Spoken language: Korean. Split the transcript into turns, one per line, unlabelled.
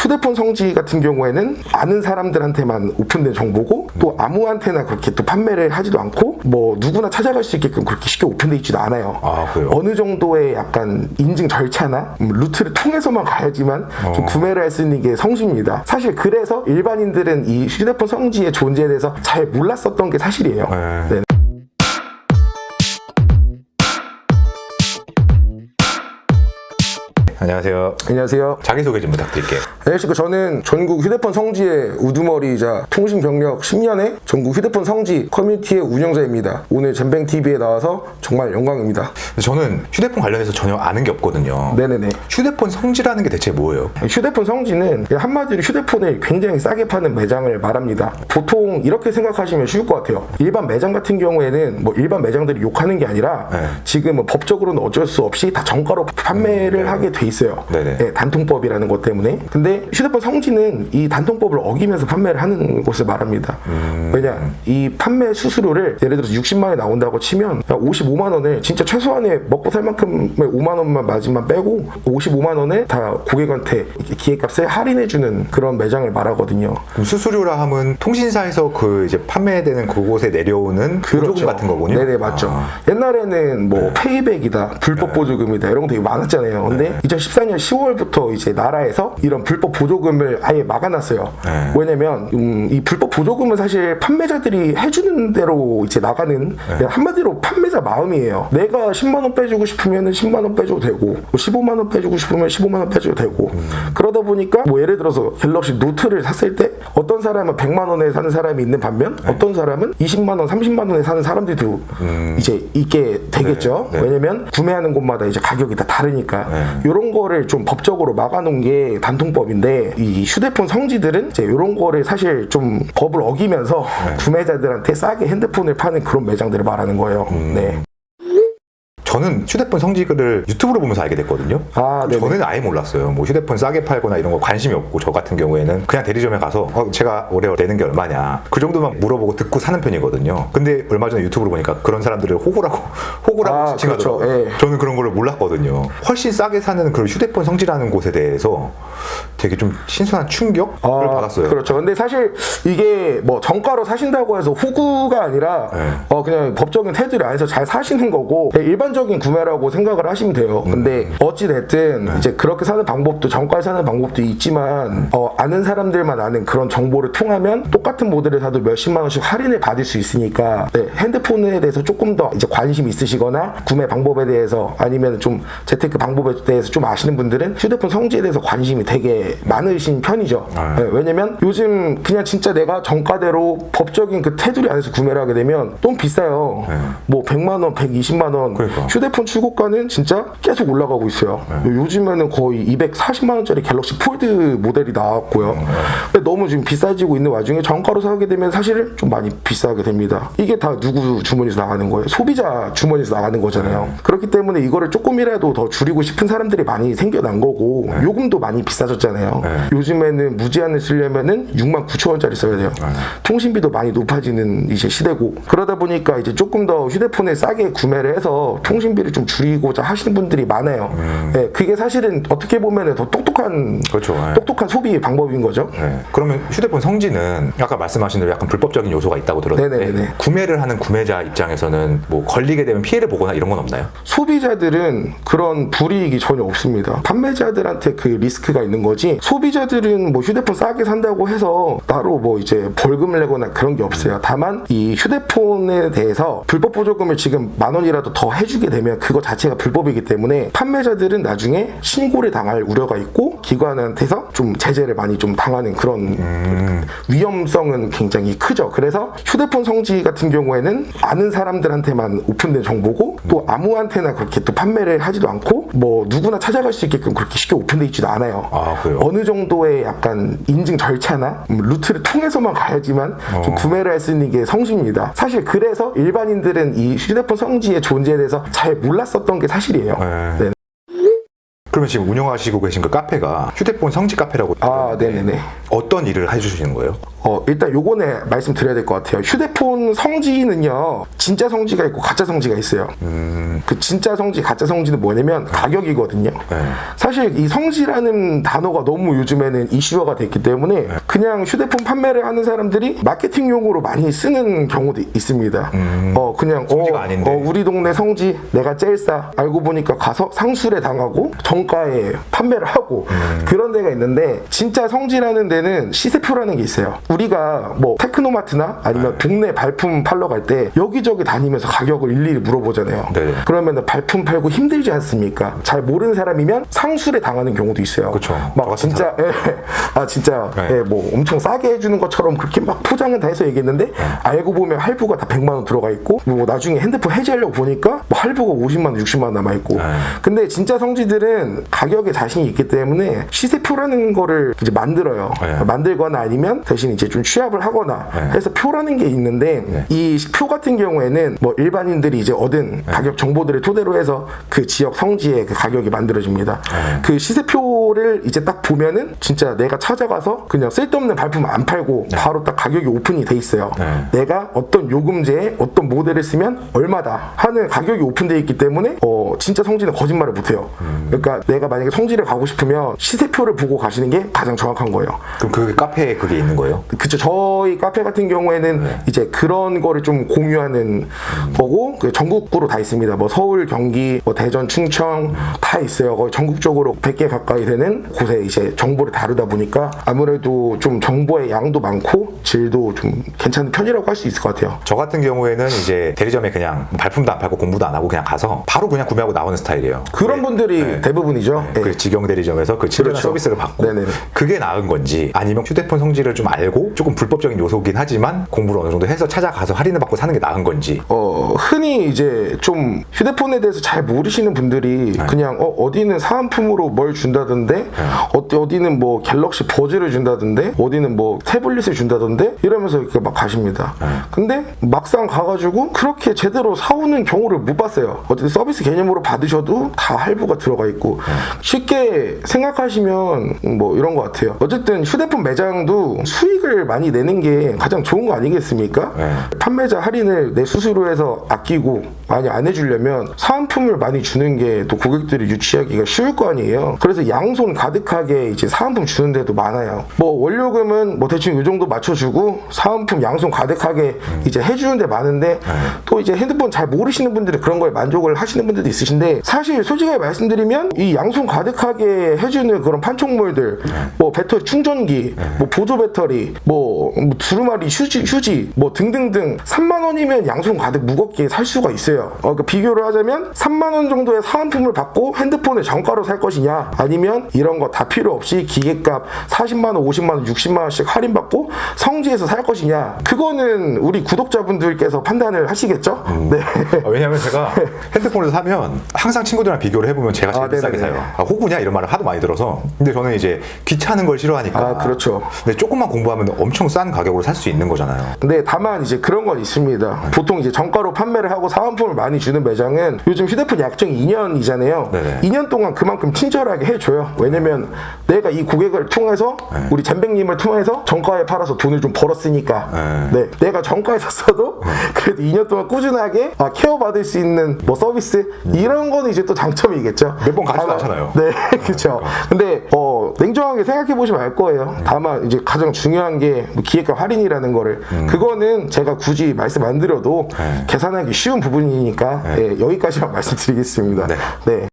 휴대폰 성지 같은 경우에는 아는 사람들한테만 오픈된 정보고 또 아무한테나 그렇게 또 판매를 하지도 않고 뭐 누구나 찾아갈 수 있게끔 그렇게 쉽게 오픈되어 있지도 않아요.
아, 그래요?
어느 정도의 약간 인증 절차나 루트를 통해서만 가야지만 좀 구매를 할 수 있는 게 성지입니다. 사실 그래서 일반인들은 이 휴대폰 성지의 존재에 대해서 잘 몰랐었던 게 사실이에요. 네.
안녕하세요.
안녕하세요.
자기소개 좀 부탁드릴게요.
안녕하십니까. 저는 전국 휴대폰 성지의 우두머리이자 통신 경력 10년의 전국 휴대폰 성지 커뮤니티의 운영자입니다. 오늘 잼뱅TV에 나와서 정말 영광입니다.
저는 휴대폰 관련해서 전혀 아는 게 없거든요.
네네네.
휴대폰 성지라는 게 대체 뭐예요?
휴대폰 성지는 한마디로 휴대폰을 굉장히 싸게 파는 매장을 말합니다. 보통 이렇게 생각하시면 쉬울 것 같아요. 일반 매장 같은 경우에는 뭐 일반 매장들이 욕하는 게 아니라 지금 법적으로는 어쩔 수 없이 다 정가로 판매를 하게 돼 있어요. 네, 단통법이라는 것 때문에. 근데 휴대폰 성지는 이 단통법을 어기면서 판매를 하는 것을 말합니다. 왜냐, 이 판매 수수료를 예를 들어서 60만 원이 나온다고 치면 55만 원을 진짜 최소한의 먹고 살 만큼의 5만 원만 마진만 빼고 55만 원을 다 고객한테 기획값에 할인해주는 그런 매장을 말하거든요.
그럼 수수료라 하면 통신사에서 그 이제 판매되는 그곳에 내려오는 보조금 같은 거군요.
네네, 맞죠. 옛날에는 뭐 페이백이다, 불법 보조금이다 이런 거 되게 많았잖아요. 근데 2014년 10월부터 이제 나라에서 이런 불법 보조금을 아예 막아놨어요. 왜냐면 이 불법 보조금은 사실 판매자들이 해주는 대로 이제 나가는 한마디로 판매자 마음이에요. 내가 10만 원 빼주고 싶으면 10만 원 빼줘도 되고 15만 원 빼주고 싶으면 15만 원 빼줘도 되고 그러다 보니까 뭐 예를 들어서 갤럭시 노트를 샀을 때 어떤 사람은 100만 원에 사는 사람이 있는 반면 어떤 사람은 20만 원, 30만 원에 사는 사람들도 이제 있게 되겠죠. 왜냐면 구매하는 곳마다 이제 가격이 다 다르니까 이런 거를 좀 법적으로 막아놓은 게 단통법인데 이 휴대폰 성지들은 이제 이런 거를 사실 좀 법을 어기면서 구매자들한테 싸게 핸드폰을 파는 그런 매장들을 말하는 거예요. 네.
저는 휴대폰 성지를 유튜브로 보면서 알게 됐거든요. 저는 아예 몰랐어요. 뭐 휴대폰 싸게 팔거나 이런 거 관심이 없고 저 같은 경우에는 그냥 대리점에 가서 제가 올해 내는 게 얼마냐 그 정도만 물어보고 듣고 사는 편이거든요. 근데 얼마 전에 유튜브로 보니까 그런 사람들을 호구라고 지칭하더라고요.
그렇죠.
저는 그런 걸 몰랐거든요. 훨씬 싸게 사는 그런 휴대폰 성지라는 곳에 대해서 되게 좀 신선한 충격을 받았어요.
그렇죠. 근데 사실 이게 뭐 정가로 사신다고 해서 호구가 아니라 그냥 법적인 테두리 안에서 잘 사시는 거고 일반적인 구매라고 생각을 하시면 돼요. 근데 어찌됐든 이제 그렇게 사는 방법도 정가에 사는 방법도 있지만 아는 사람들만 아는 그런 정보를 통하면 똑같은 모델을 사도 몇십만 원씩 할인을 받을 수 있으니까 핸드폰에 대해서 조금 더 이제 관심 있으시거나 구매 방법에 대해서 아니면 좀 재테크 방법에 대해서 좀 아시는 분들은 휴대폰 성지에 대해서 관심이 되게 많으신 편이죠. 왜냐면 요즘 그냥 진짜 내가 정가대로 법적인 그 테두리 안에서 구매를 하게 되면 너무 비싸요. 뭐 100만 원, 120만 원.
그러니까.
휴대폰 출고가는 진짜 계속 올라가고 있어요. 요즘에는 거의 240만 원짜리 갤럭시 폴드 모델이 나왔고요. 근데 너무 지금 비싸지고 있는 와중에 정가로 사게 되면 사실 좀 많이 비싸게 됩니다. 이게 다 누구 주머니에서 나가는 거예요? 소비자 주머니에서 나가는 거잖아요. 그렇기 때문에 이거를 조금이라도 더 줄이고 싶은 사람들이 많이 생겨난 거고 요금도 많이 비싸졌잖아요. 요즘에는 무제한을 쓰려면은 6만 9천 원짜리 써야 돼요. 통신비도 많이 높아지는 이제 시대고 그러다 보니까 이제 조금 더 휴대폰을 싸게 구매를 해서 통신비를 좀 줄이고자 하시는 분들이 많아요. 그게 사실은 어떻게 보면 더 똑똑한 소비 방법인 거죠.
그러면 휴대폰 성지는 아까 말씀하신 대로 약간 불법적인 요소가 있다고 들었는데 구매를 하는 구매자 입장에서는 뭐 걸리게 되면 피해를 보거나 이런 건 없나요?
소비자들은 그런 불이익이 전혀 없습니다. 판매자들한테 그 리스크가 있는 거지 소비자들은 뭐 휴대폰 싸게 산다고 해서 따로 뭐 이제 벌금을 내거나 그런 게 없어요. 다만 이 휴대폰에 대해서 불법 보조금을 지금 만 원이라도 더 해주게 되면 그거 자체가 불법이기 때문에 판매자들은 나중에 신고를 당할 우려가 있고 기관한테서 좀 제재를 많이 좀 당하는 그런 위험성은 굉장히 크죠. 그래서 휴대폰 성지 같은 경우에는 아는 사람들한테만 오픈된 정보고 또 아무한테나 그렇게 또 판매를 하지도 않고 뭐 누구나 찾아갈 수 있게끔 그렇게 쉽게 오픈되어 있지도 않아요.
그래요?
어느 정도의 약간 인증 절차나 루트를 통해서만 가야지만 좀 구매를 할 수 있는 게 성지입니다. 사실 그래서 일반인들은 이 휴대폰 성지의 존재에 대해서 잘 몰랐었던 게 사실이에요. 네.
그러면 지금 운영하시고 계신 그 카페가 휴대폰 성지 카페라고
네네네.
어떤 일을 해주시는 거예요?
일단 요거는 말씀드려야 될 것 같아요. 휴대폰 성지는요, 진짜 성지가 있고 가짜 성지가 있어요. 그 진짜 성지, 가짜 성지는 뭐냐면 가격이거든요. 사실 이 성지라는 단어가 너무 요즘에는 이슈화가 됐기 때문에 그냥 휴대폰 판매를 하는 사람들이 마케팅용으로 많이 쓰는 경우도 있습니다. 그냥
성지가 아닌데.
우리 동네 성지 내가 제일 싸, 알고 보니까 가서 상술에 당하고 정가에 판매를 하고 그런 데가 있는데, 진짜 성지라는 데는 시세표라는 게 있어요. 우리가 뭐 테크노마트나 아니면 동네 발품 팔러 갈 때 여기저기 다니면서 가격을 일일이 물어보잖아요.
네.
그러면 발품 팔고 힘들지 않습니까? 잘 모르는 사람이면 상술에 당하는 경우도 있어요.
그쵸. 저
막
같은
진짜 진짜
네.
뭐 엄청 싸게 해주는 것처럼 그렇게 막 포장은 다 해서 얘기했는데 알고 보면 할부가 다 100만 원 들어가 있고, 뭐 나중에 핸드폰 해지하려고 보니까 뭐 할부가 50만 원, 60만 원 남아 있고. 근데 진짜 성지들은 가격에 자신이 있기 때문에 시세표라는 거를 이제 만들어요. 만들거나 아니면 대신 이제 좀 취합을 하거나 해서 표라는 게 있는데, 이 표 같은 경우에는 뭐 일반인들이 이제 얻은 가격 정보들을 토대로 해서 그 지역 성지의 그 가격이 만들어집니다. 그 시세표를 이제 딱 보면은 진짜 내가 찾아가서 그냥 쓸데없는 발품 안 팔고 바로 딱 가격이 오픈이 돼 있어요. 내가 어떤 요금제에 어떤 모델을 쓰면 얼마다 하는 가격이 오픈되어 있기 때문에 진짜 성지는 거짓말을 못해요. 그러니까 내가 만약에 성지를 가고 싶으면 시세표를 보고 가시는 게 가장 정확한 거예요.
그럼 그 카페에 그게 있는 거예요?
그쵸. 저희 카페 같은 경우에는 이제 그런 거를 좀 공유하는 거고, 그 전국구로 다 있습니다. 뭐 서울, 경기, 뭐 대전, 충청 다 있어요. 거의 전국적으로 100개 가까이 되는 곳에 이제 정보를 다루다 보니까 아무래도 좀 정보의 양도 많고 질도 좀 괜찮은 편이라고 할 수 있을 것 같아요.
저 같은 경우에는 이제 대리점에 그냥 발품도 안 팔고 공부도 안 하고 그냥 가서 바로 그냥 구매하고 나오는 스타일이에요.
그런 분들이 대부분이죠.
그 직영 대리점에서 그 치료나
그렇죠.
서비스를 받고
네네네.
그게 나은 건지, 아니면 휴대폰 성질을 좀 알고 조금 불법적인 요소긴 하지만 공부를 어느 정도 해서 찾아가서 할인을 받고 사는 게 나은 건지.
흔히 이제 좀 휴대폰에 대해서 잘 모르시는 분들이 그냥 어디는 사은품으로 뭘 준다던데, 어디는 뭐 갤럭시 버즈를 준다던데, 어디는 뭐 태블릿을 준다던데 이러면서 이렇게 막 가십니다. 근데 막상 가가지고 그렇게 제대로 사오는 경우를 못 봤어요. 어쨌든 서비스 개념으로 받으셔도 다 할부가 들어가 있고, 쉽게 생각하시면 뭐 이런 것 같아요. 어쨌든 휴대폰 매장도 수익을 많이 내는 게 가장 좋은 거 아니겠습니까? 판매자 할인을 내 수수료에서 아끼고 많이 안 해주려면 사은품을 많이 주는 게 또 고객들이 유치하기가 쉬울 거 아니에요. 그래서 양손 가득하게 이제 사은품 주는 데도 많아요. 뭐 원료금은 뭐 대충 이 정도 맞춰주고 사은품 양손 가득하게 이제 해주는 데 많은데, 또 이제 핸드폰 잘 모르시는 분들이 그런 거에 만족을 하시는 분들도 있으신데, 사실 솔직하게 말씀드리면 이 양손 가득하게 해주는 그런 판촉물들, 뭐 배터리 충전기, 뭐 보조 배터리, 뭐 두루마리 휴지 뭐 등등등 3만 원이면 양손 가득 무겁게 살 수가 있어요. 그러니까 비교를 하자면 3만 원 정도의 사은품을 받고 핸드폰을 정가로 살 것이냐, 아니면 이런 거 다 필요 없이 기계값 40만 원, 50만 원, 60만 원씩 할인받고 성지에서 살 것이냐, 그거는 우리 구독자분들께서 판단을 하시겠죠? 네.
왜냐면 제가 핸드폰을 사면 항상 친구들이랑 비교를 해보면 제가 제일 비싸게
네네네.
사요. 호구냐 이런 말을 하도 많이 들어서. 근데 저는 이제 귀찮은 걸 싫어하니까.
그렇죠.
근데 조금만 공부하면 엄청 싼 가격으로 살 수 있는 거잖아요.
근데 다만 이제 그런 건 있습니다. 보통 이제 정가로 판매를 하고 사은품을 많이 주는 매장은 요즘 휴대폰 약정이 2년이잖아요. 2년 동안 그만큼 친절하게 해줘요. 왜냐면 내가 이 고객을 통해서 우리 잼백님을 통해서 정가에 팔아서 돈을 좀 벌었으니까. 내가 정가에 샀어도 그래도 2년 동안 꾸준하게 케어받을 수 있는 뭐 서비스 이런 거는 이제 또 장점이겠죠.
몇 번 가지도 않잖아요.
네, 그렇죠. 근데 냉정하게 생각해 보시면 알 거예요. 다만 이제 가장 중요한 게뭐 기획값 할인이라는 거를 그거는 제가 굳이 말씀 안 드려도 계산하기 쉬운 부분이니까 여기까지만 말씀드리겠습니다. 네.